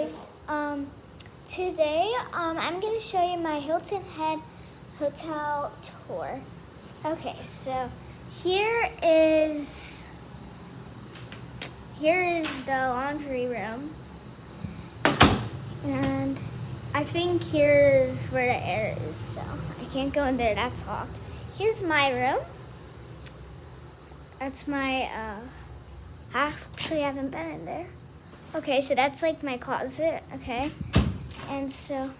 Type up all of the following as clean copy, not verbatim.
guys, today I'm gonna show you my Hilton Head hotel tour. Okay, so here is the laundry room, and I think here's where the air is, so I can't go in there, that's locked. Here's my room. That's my I actually haven't been in there. Okay, so that's like my closet, okay? And so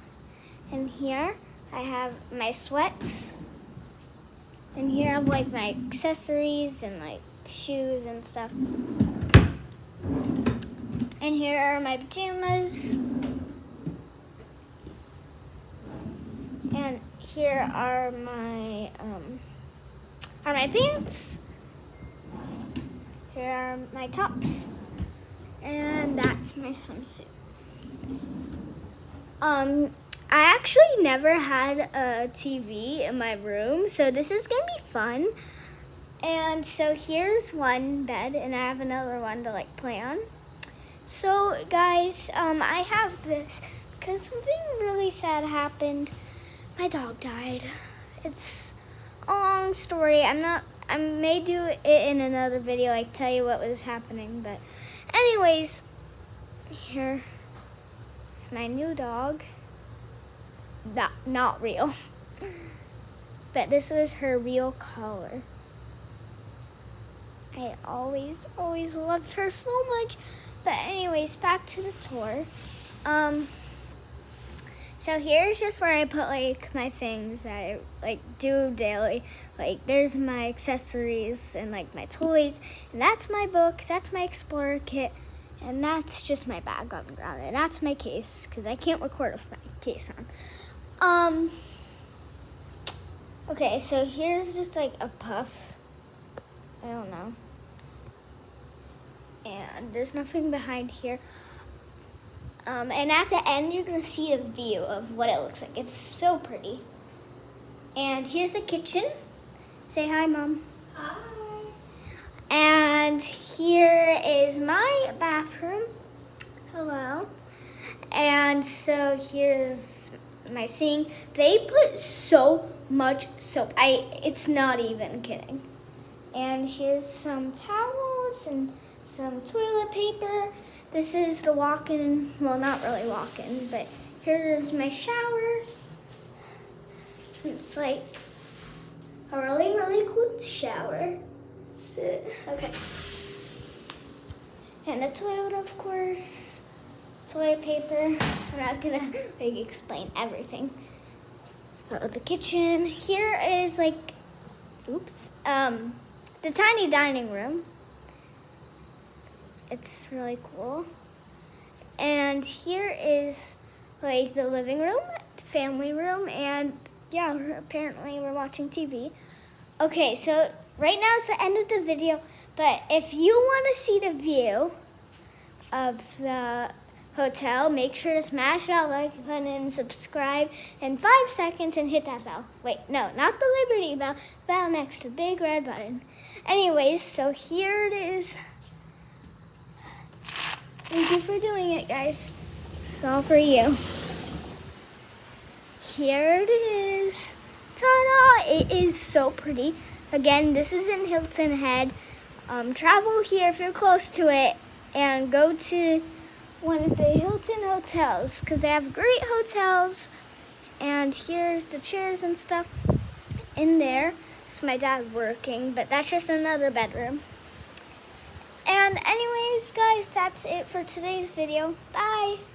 in here I have my sweats. And here I have like my accessories and like shoes and stuff. And here are my pajamas. And here are my pants. Here are my tops. And that's my swimsuit. I actually never had a TV in my room, so this is gonna be fun. And so here's one bed, and I have another one to like play on. So guys, I have this because something really sad happened. My dog died. It's a long story. I may do it in another video, like tell you what was happening, but anyways, here is my new dog. Not real. But this was her real color. I always loved her so much. But anyways, back to the tour. So here's just where I put like my things that I like do daily. Like there's my accessories and like my toys, and that's my book, that's my Explorer kit, and that's just my bag on the ground, and that's my case because I can't record with my case on. Okay, so here's just like a puff. I don't know. And there's nothing behind here. And at the end, you're gonna see a view of what it looks like. It's so pretty. And here's the kitchen. Say hi, Mom. Hi. And here is my bathroom. Hello. And so here's my sink. They put so much soap. It's not even kidding. And here's some towels and some toilet paper. This is the walk-in, well, not really walk-in, but here's my shower. It's like a really cool shower. So, okay. And the toilet, of course. Toilet paper. I'm not gonna like explain everything. So the kitchen. Here is like, the tiny dining room. It's really cool. And here is like the living room, the family room, and yeah, apparently we're watching TV. Okay, so right now is the end of the video, but if you want to see the view of the hotel, make sure to smash that like button and subscribe in 5 seconds and hit that bell. Wait, no, not the Liberty bell, bell next to the big red button. Anyways, so here it is. Thank you for doing it, guys. It's all for you. Here it is. Ta-da! It is so pretty. Again, this is in Hilton Head. Travel here if you're close to it and go to one of the Hilton hotels because they have great hotels. And here's the chairs and stuff in there. It's my dad working, but that's just another bedroom. And anyways, guys, that's it for today's video. Bye.